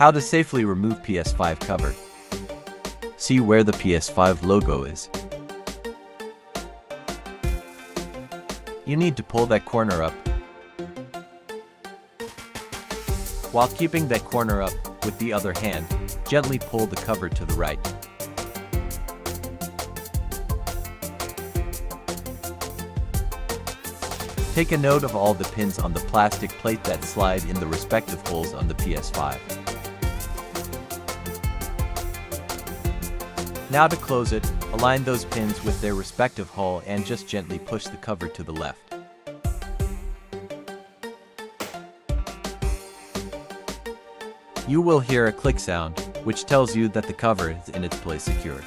How to safely remove PS5 cover. See where the PS5 logo is. You need to pull that corner up. While keeping that corner up, with the other hand, gently pull the cover to the right. Take a note of all the pins on the plastic plate that slide in the respective holes on the PS5. Now to close it, align those pins with their respective hole and just gently push the cover to the left. You will hear a click sound, which tells you that the cover is in its place secure.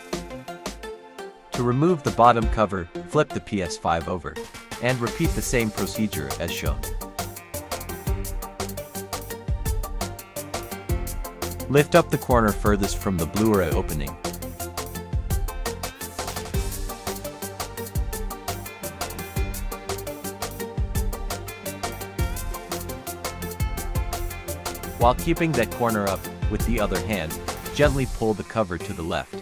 To remove the bottom cover, flip the PS5 over, and repeat the same procedure as shown. Lift up the corner furthest from the Blu-ray opening. While keeping that corner up, with the other hand, gently pull the cover to the left.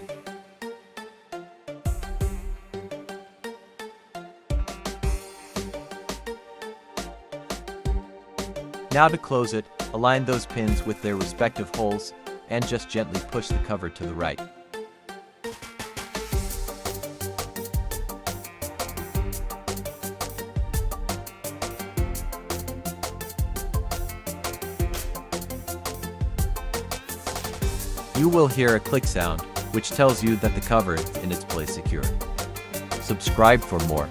Now to close it, align those pins with their respective holes, and just gently push the cover to the right. You will hear a click sound, which tells you that the cover is in its place secure. Subscribe for more.